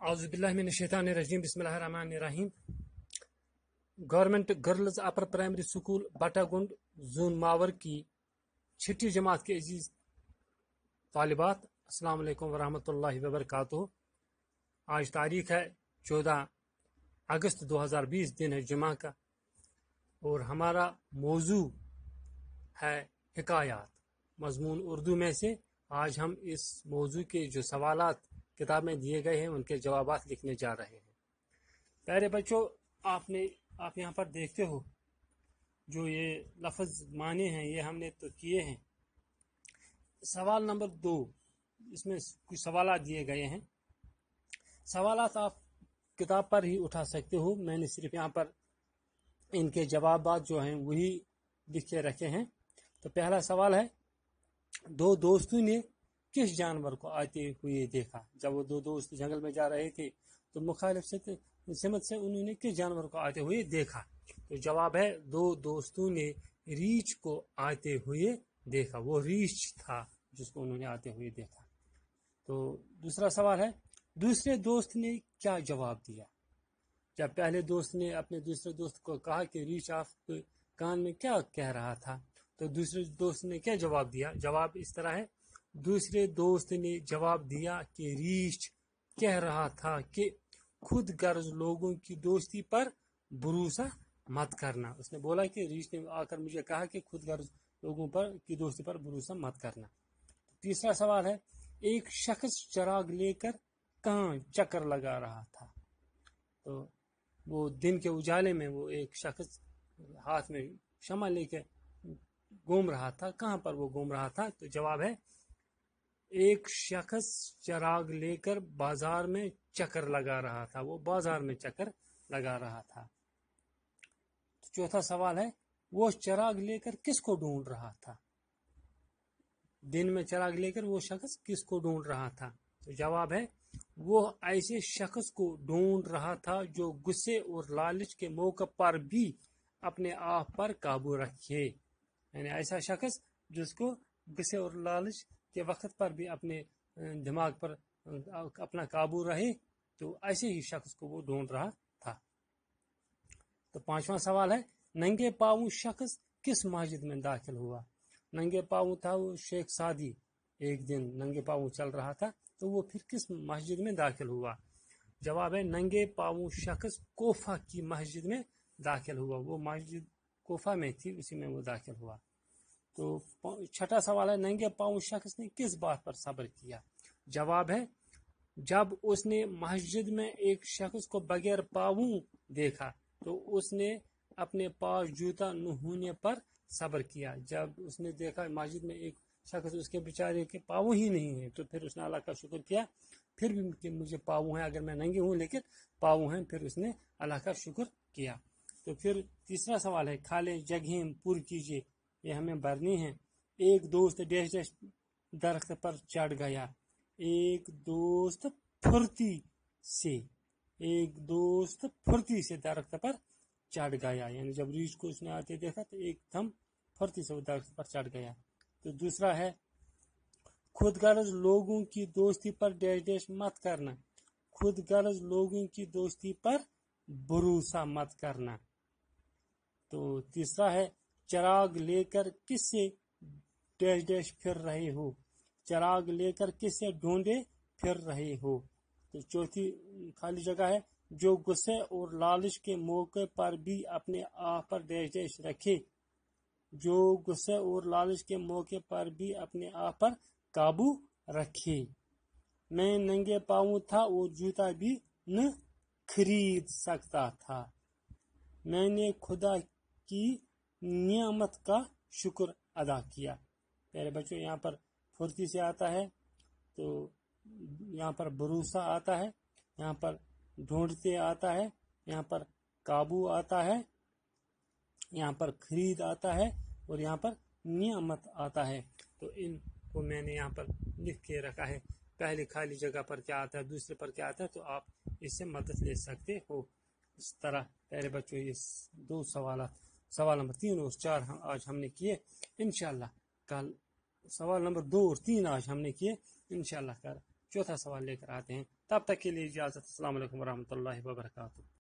औज़ुबिल्लाहिमिनश्शैतानिर्रजीम बिस्मिल्लाहिर्रहमानिर्रहीम। Government girls upper primary school Batagund zone Mawar की छठी जमात के अजीज तालिबात, अस्सलाम वालेकुम वरहमतुल्लाहि वबरकातुहू। आज तारीख है 14 अगस्त 2020, दिन है जुमा का, और हमारा मौजू है हिकायात। मजमून उर्दू में से आज हम इस मौजू के जो सवालात किताब में दिए गए हैं उनके जवाबात लिखने जा रहे हैं। प्यारे बच्चों, आप यहाँ पर देखते हो जो ये लफ्ज़ माने हैं ये हमने तो किए हैं। सवाल नंबर 2, इसमें कुछ सवालात दिए गए हैं। सवालात आप किताब पर ही उठा सकते हो, मैंने सिर्फ यहाँ पर इनके जवाबात जो हैं वही लिख के रखे हैं। तो पहला सवाल है, दो दोस्तों ने किस जानवर को आते हुए देखा? जब वो दो दोस्त जंगल में जा रहे थे तो मुखालिफ सिमत से उन्होंने किस जानवर को आते हुए देखा? तो जवाब है, दो दोस्तों ने रीछ को आते हुए देखा। वो रीछ था जिसको उन्होंने आते हुए देखा। तो दूसरा सवाल है, दूसरे दोस्त ने क्या जवाब दिया? जब पहले दोस्त ने अपने दूसरे दोस्त को कहा कि रीछ आपके कान में क्या कह रहा था, तो दूसरे दोस्त ने क्या जवाब दिया? जवाब इस तरह है, दूसरे दोस्त ने जवाब दिया कि रीछ कह रहा था कि खुद गर्ज लोगों की दोस्ती पर भरोसा मत करना। उसने बोला कि रीछ ने आकर मुझे कहा कि खुद गर्ज लोगों पर की दोस्ती पर भरोसा मत करना। तीसरा सवाल है, एक शख्स चिराग लेकर कहाँ चक्कर लगा रहा था? तो वो दिन के उजाले में वो एक शख्स हाथ में शमा लेकर घूम रहा था। कहाँ पर वो घूम रहा था? तो जवाब है, एक शख्स चिराग लेकर बाजार में चक्कर लगा रहा था। वो बाजार में चक्कर लगा रहा था। तो चौथा सवाल है, वो चिराग लेकर किसको ढूंढ रहा था? दिन में चिराग लेकर वो शख्स किसको ढूंढ रहा था? तो जवाब है, वो ऐसे शख्स को ढूंढ रहा था जो गुस्से और लालच के मौके पर भी अपने आप पर काबू रखे। यानी ऐसा शख्स जिसको गुस्से और लालच के वक्त पर भी अपने दिमाग पर अपना काबू रहे, तो ऐसे ही शख्स को वो ढूंढ रहा था। तो पांचवा सवाल है, नंगे पांव शख्स किस मस्जिद में दाखिल हुआ? नंगे पांव था वो शेख सादी, एक दिन नंगे पांव चल रहा था, तो वो फिर किस मस्जिद में दाखिल हुआ? जवाब है, नंगे पांव शख्स कोफा की मस्जिद में दाखिल हुआ। वो मस्जिद कोफा में थी, उसी में वो दाखिल हुआ। तो छठा सवाल है, नंगे पांव शख्स ने किस बात पर सब्र किया? जवाब है, जब उसने मस्जिद में एक शख्स को बगैर पाँवों देखा तो उसने अपने पास जूता न होने पर सब्र किया। जब उसने देखा मस्जिद में एक शख्स, उसके बेचारे के पाँव ही नहीं है, तो फिर उसने अल्लाह का शुक्र किया, फिर भी कि मुझे पाँव हैं, अगर मैं नंगे हूँ लेकिन पाँव हैं, फिर उसने अल्लाह का शुक्र किया। तो फिर तीसरा सवाल है, खाली जगहें पूरी कीजिए, ये हमें भरनी है। एक दोस्त डैश डैश दरख्त पर चढ़ गया। एक दोस्त फुर्ती से दरख्त पर चढ़ गया। यानी जब रीछ को उसने आते देखा तो एकदम फुर्ती से वो दरख्त पर चढ़ गया। तो दूसरा है, खुदगर्ज लोगों की दोस्ती पर डैश डैश मत करना। खुदगर्ज लोगों की दोस्ती पर भरोसा मत करना। तो तीसरा है, चिराग लेकर किससे डैश डैश फिर रहे हो? चिराग लेकर किससे ढूंढे फिर रहे हो? तो चौथी खाली जगह है, जो गुस्से और लालच के मौके पर भी अपने आप पर डैश डैश रखे। जो गुस्से और लालच के मौके पर भी अपने आप पर काबू रखे। मैं नंगे पाँव था, वो जूता भी न खरीद सकता था। मैंने खुदा की नियामत का शुक्र अदा किया। प्यारे बच्चों, यहाँ पर फुर्ती से आता है, तो यहाँ पर भरोसा आता है, यहाँ पर ढूंढते आता है, यहाँ पर काबू आता है, यहाँ पर खरीद आता है, और यहाँ पर नियामत आता है। तो इनको मैंने यहाँ पर लिख के रखा है। पहले खाली जगह पर क्या आता है, दूसरे पर क्या आता है, तो आप इससे मदद ले सकते हो। इस तरह प्यारे बच्चों, ये दो सवाल नंबर 3 और 4 आज हमने किए। इंशाल्लाह कल सवाल नंबर 2 और 3 आज हमने किए। इंशाल्लाह چوتھا سوال لے کر آتے ہیں. تب تک کے لیے اجازت. السلام علیکم ورحمۃ اللہ وبرکاتہ.